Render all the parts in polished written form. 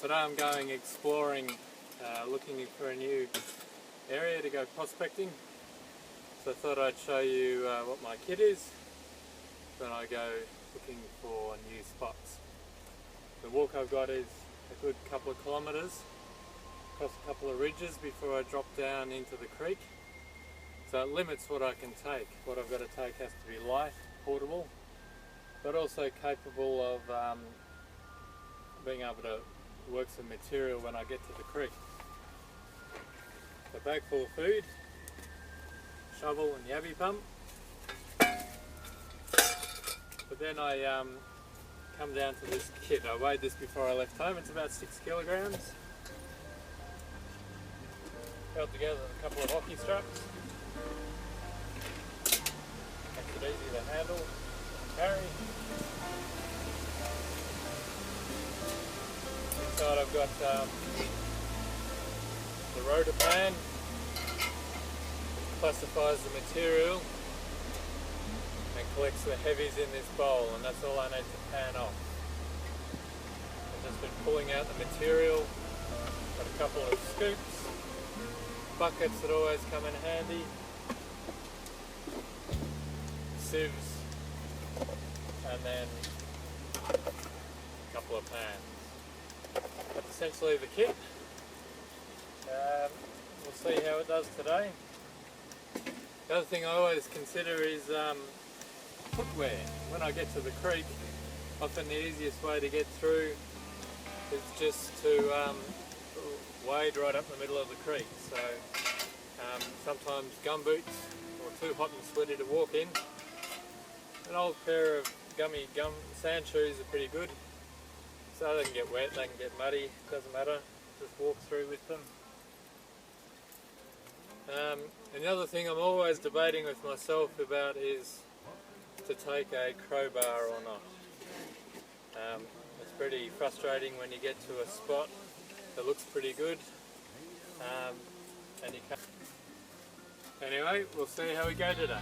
Today I'm going exploring, looking for a new area to go prospecting. So I thought I'd show you what my kit is when I go looking for new spots. The walk I've got is a good couple of kilometres across a couple of ridges before I drop down into the creek. So it limits what I can take. What I've got to take has to be light, portable, but also capable of being able to work some material when I get to the creek. A bag full of food, shovel and yabby pump. But then I come down to this kit. I weighed this before I left home. It's about 6 kilograms. Held together with a couple of hockey straps. Makes it easy to handle and carry. Inside I've got the Rotapan, which classifies the material and collects the heavies in this bowl, and that's all I need to pan off. I've just been pulling out the material. Got a couple of scoops, buckets that always come in handy, sieves, and then a couple of pans. That's essentially the kit. We'll see how it does today. The other thing I always consider is footwear. When I get to the creek, often the easiest way to get through is just to wade right up the middle of the creek. So sometimes gumboots or too hot and sweaty to walk in. An old pair of gummy sand shoes are pretty good. So they can get wet, they can get muddy, doesn't matter, just walk through with them. And the other thing I'm always debating with myself about is to take a crowbar or not. It's pretty frustrating when you get to a spot that looks pretty good and you can't. Anyway, we'll see how we go today.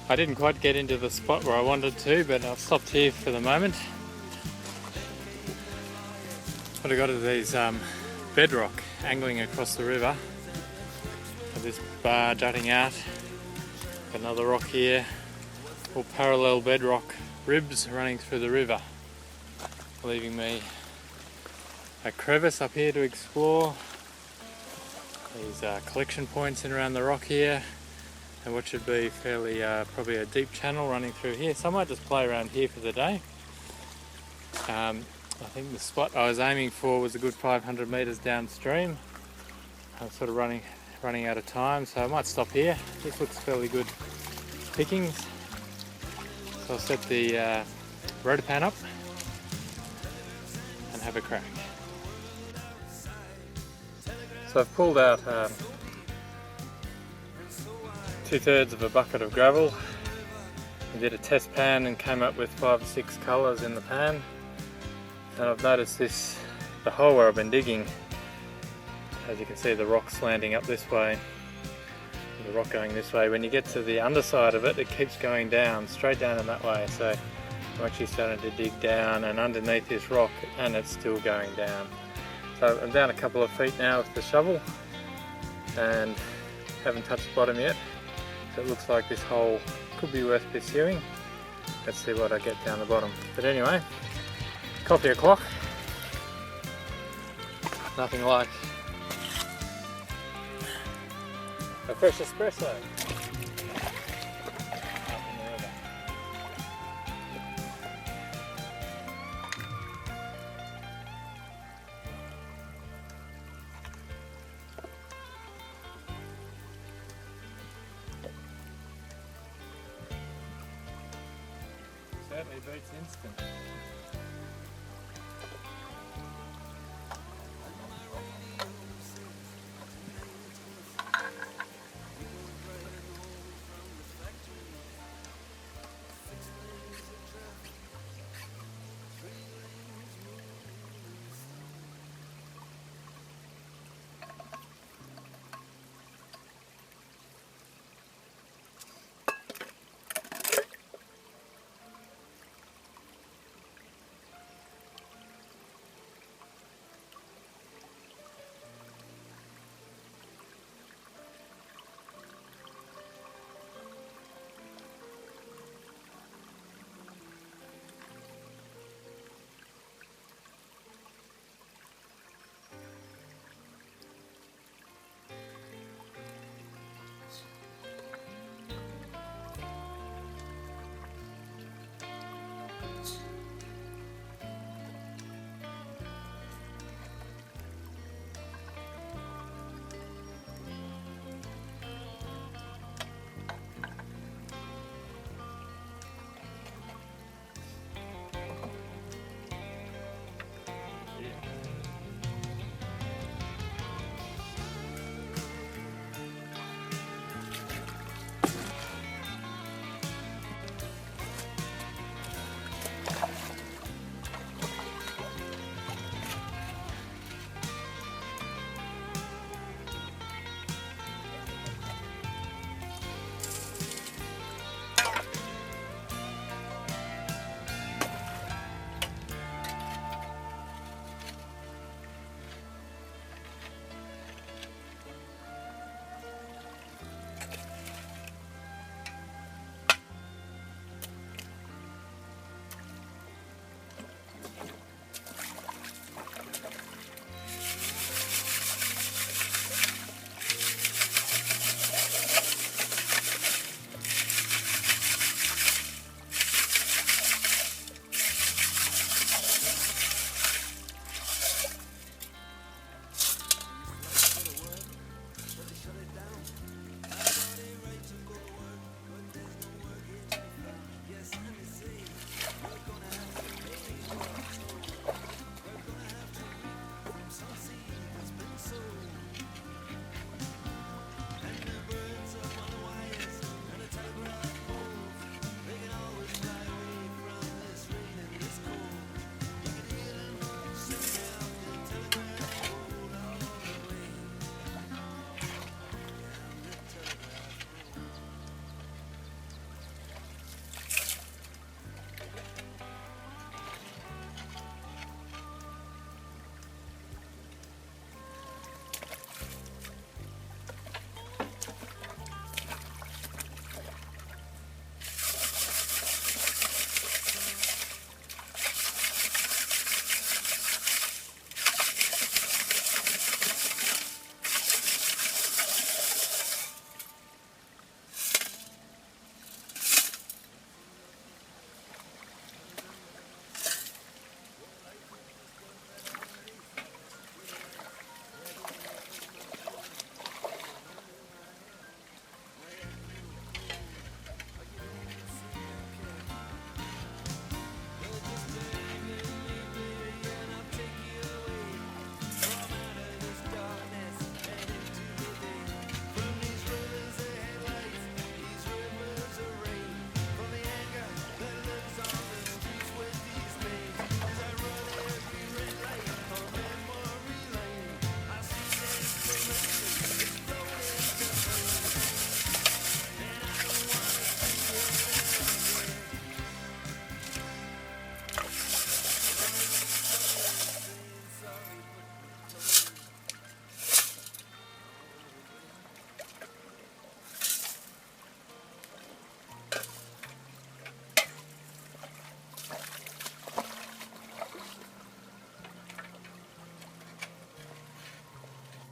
I didn't quite get into the spot where I wanted to, but I've stopped here for the moment. What I got is these bedrock angling across the river. Got this bar jutting out. Got another rock here. All parallel bedrock ribs running through the river, leaving me a crevice up here to explore. These collection points in around the rock here. And what should be fairly, probably a deep channel running through here. So I might just play around here for the day. I think the spot I was aiming for was a good 500 metres downstream. I'm sort of running out of time, so I might stop here. This looks fairly good pickings. So I'll set the Rotapan up and have a crack. So I've pulled out 2/3 of a bucket of gravel. I did a test pan and came up with 5 or 6 colours in the pan. And I've noticed this, the hole where I've been digging, as you can see the rock slanting up this way, the rock going this way. When you get to the underside of it, it keeps going down, straight down in that way. So I'm actually starting to dig down and underneath this rock and it's still going down. So I'm down a couple of feet now with the shovel and haven't touched the bottom yet. So it looks like this hole could be worth pursuing. Let's see what I get down the bottom. But anyway, coffee o'clock. Nothing like a fresh espresso. Certainly beats instant.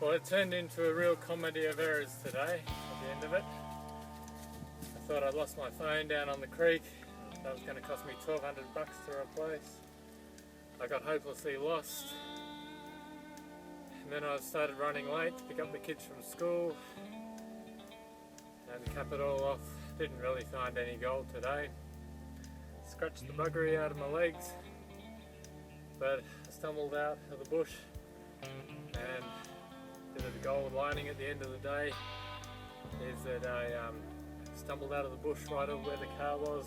Well, it turned into a real comedy of errors today at the end of it. I thought I'd lost my phone down on the creek. That was going to cost me $1,200 to replace. I got hopelessly lost. And then I started running late to pick up the kids from school. And to cap it all off, didn't really find any gold today. Scratched the buggery out of my legs. But I stumbled out of the bush and the gold lining at the end of the day is that I stumbled out of the bush right over where the car was,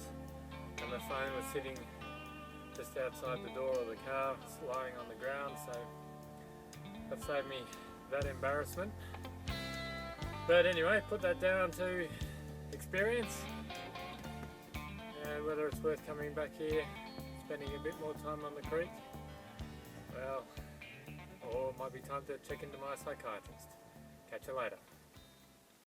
and the phone was sitting just outside the door of the car, lying on the ground, so that saved me that embarrassment. But anyway, put that down to experience, and whether it's worth coming back here, spending a bit more time on the creek, well, or it might be time to check into my psychiatrist. Catch you later.